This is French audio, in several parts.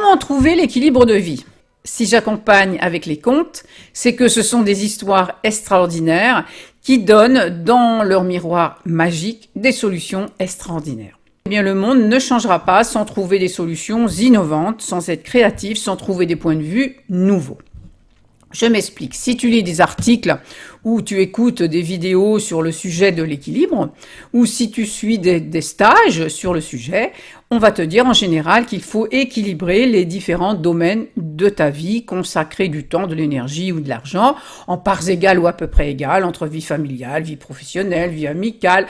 Comment trouver l'équilibre de vie? Si j'accompagne avec les contes, c'est que ce sont des histoires extraordinaires qui donnent dans leur miroir magique des solutions extraordinaires. Eh bien, le monde ne changera pas sans trouver des solutions innovantes, sans être créatif, sans trouver des points de vue nouveaux. Je m'explique. Si tu lis des articles ou tu écoutes des vidéos sur le sujet de l'équilibre, ou si tu suis des stages sur le sujet, on va te dire en général qu'il faut équilibrer les différents domaines de ta vie, consacrer du temps, de l'énergie ou de l'argent en parts égales ou à peu près égales entre vie familiale, vie professionnelle, vie amicale,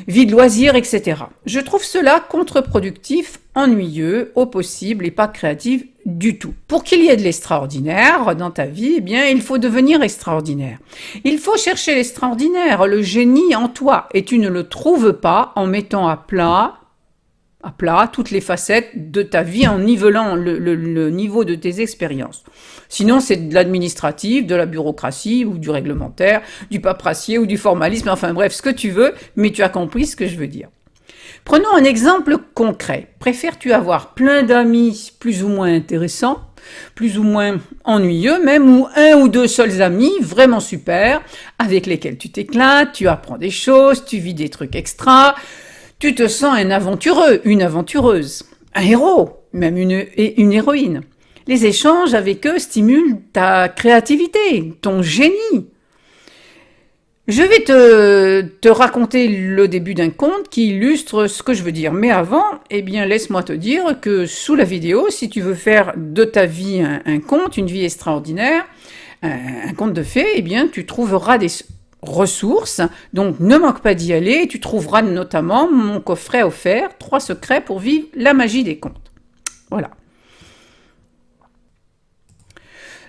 vie de loisirs, etc. Je trouve cela contre-productif, ennuyeux, au possible et pas créatif du tout. Pour qu'il y ait de l'extraordinaire dans ta vie, eh bien, il faut devenir extraordinaire. Il faut chercher l'extraordinaire, le génie en toi, et tu ne le trouves pas en mettant à plat toutes les facettes de ta vie, en nivelant le niveau de tes expériences. Sinon, c'est de l'administratif, de la bureaucratie ou du réglementaire, du paperassier ou du formalisme, enfin bref, ce que tu veux, mais tu as compris ce que je veux dire. Prenons un exemple concret. Préfères-tu avoir plein d'amis plus ou moins intéressants, plus ou moins ennuyeux même, ou un ou deux seuls amis vraiment super, avec lesquels tu t'éclates, tu apprends des choses, tu vis des trucs extra, tu te sens un aventureux, une aventureuse, un héros, même une héroïne. Les échanges avec eux stimulent ta créativité, ton génie. Je vais te raconter le début d'un conte qui illustre ce que je veux dire. Mais avant, eh bien, laisse-moi te dire que sous la vidéo, si tu veux faire de ta vie un conte, une vie extraordinaire, un conte de fées, eh bien, tu trouveras des ressources. Donc, ne manque pas d'y aller. Tu trouveras notamment mon coffret offert, 3 secrets pour vivre la magie des contes. Voilà.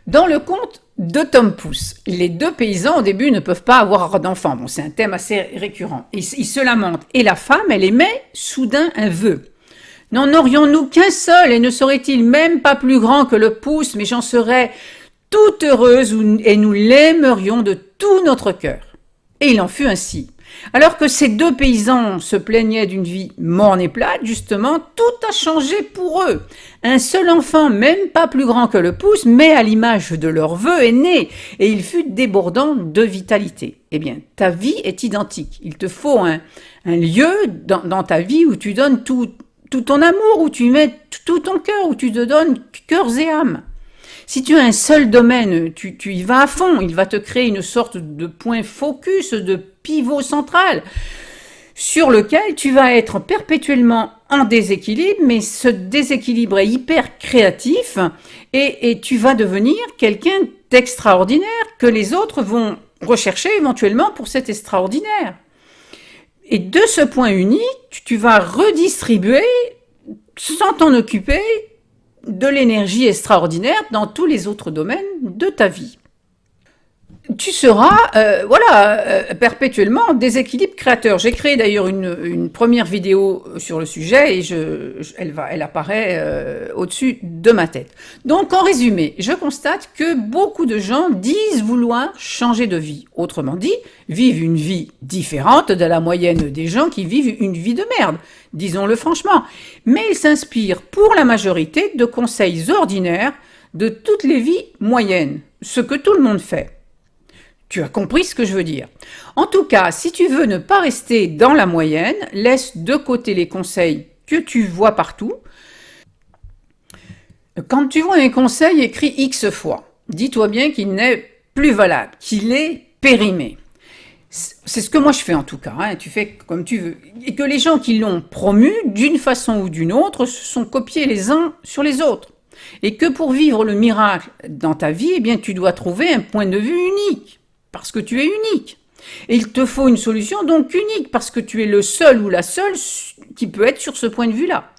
Dans le conte de Tom Pouce, les 2 paysans au début ne peuvent pas avoir d'enfants. Bon, c'est un thème assez récurrent. Ils se lamentent. Et la femme, elle émet soudain un vœu. N'en aurions-nous qu'un seul, et ne serait-il même pas plus grand que le pouce, mais j'en serais toute heureuse, et nous l'aimerions de tout notre cœur. Et il en fut ainsi. Alors que ces 2 paysans se plaignaient d'une vie morne et plate, justement, tout a changé pour eux. Un seul enfant, même pas plus grand que le pouce, mais à l'image de leur vœu, est né, et il fut débordant de vitalité. Eh bien, ta vie est identique. Il te faut un lieu dans ta vie où tu donnes tout ton amour, où tu mets tout ton cœur, où tu te donnes cœurs et âme. Si tu as un seul domaine, tu y vas à fond, il va te créer une sorte de point focus, de pivot central, sur lequel tu vas être perpétuellement en déséquilibre, mais ce déséquilibre est hyper créatif, et tu vas devenir quelqu'un d'extraordinaire que les autres vont rechercher éventuellement pour cet extraordinaire. Et de ce point unique, tu vas redistribuer, sans t'en occuper, de l'énergie extraordinaire dans tous les autres domaines de ta vie. Tu seras perpétuellement en déséquilibre créateur. J'ai créé d'ailleurs une première vidéo sur le sujet et elle apparaît au-dessus de ma tête. Donc en résumé, je constate que beaucoup de gens disent vouloir changer de vie. Autrement dit, vivent une vie différente de la moyenne des gens qui vivent une vie de merde, disons-le franchement. Mais ils s'inspirent pour la majorité de conseils ordinaires de toutes les vies moyennes, ce que tout le monde fait. Tu as compris ce que je veux dire. En tout cas, si tu veux ne pas rester dans la moyenne, laisse de côté les conseils que tu vois partout. Quand tu vois un conseil écrit X fois, dis-toi bien qu'il n'est plus valable, qu'il est périmé. C'est ce que moi je fais en tout cas, hein, tu fais comme tu veux. Et que les gens qui l'ont promu, d'une façon ou d'une autre, se sont copiés les uns sur les autres. Et que pour vivre le miracle dans ta vie, eh bien, tu dois trouver un point de vue unique. Parce que tu es unique. Et il te faut une solution donc unique, parce que tu es le seul ou la seule qui peut être sur ce point de vue-là.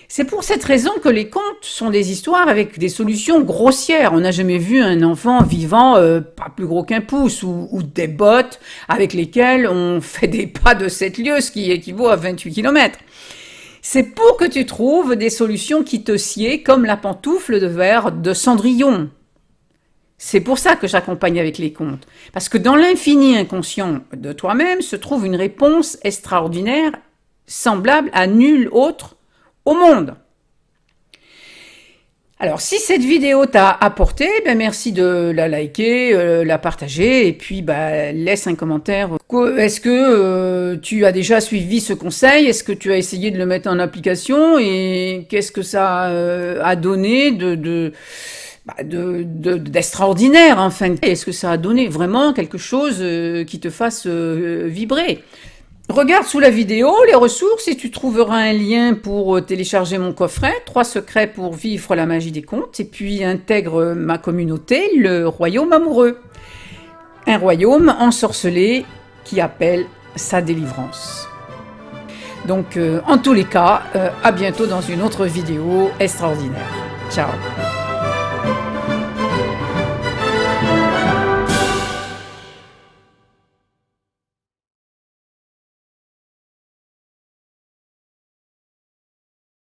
C'est pour cette raison que les contes sont des histoires avec des solutions grossières. On n'a jamais vu un enfant vivant pas plus gros qu'un pouce, ou des bottes avec lesquelles on fait des pas de 7 lieues, ce qui équivaut à 28 km. C'est pour que tu trouves des solutions qui te sied, comme la pantoufle de verre de Cendrillon. C'est pour ça que j'accompagne avec les contes. Parce que dans l'infini inconscient de toi-même se trouve une réponse extraordinaire, semblable à nulle autre au monde. Alors, si cette vidéo t'a apporté, ben merci de la liker, la partager, et puis laisse un commentaire. Est-ce que tu as déjà suivi ce conseil? Est-ce que tu as essayé de le mettre en application? Et qu'est-ce que ça a donné d'extraordinaire, enfin? Est-ce que ça a donné vraiment quelque chose qui te fasse vibrer? Regarde sous la vidéo les ressources et tu trouveras un lien pour télécharger mon coffret, 3 secrets pour vivre la magie des contes, et puis intègre ma communauté, le royaume amoureux. Un royaume ensorcelé qui appelle sa délivrance. Donc en tous les cas, à bientôt dans une autre vidéo extraordinaire. Ciao!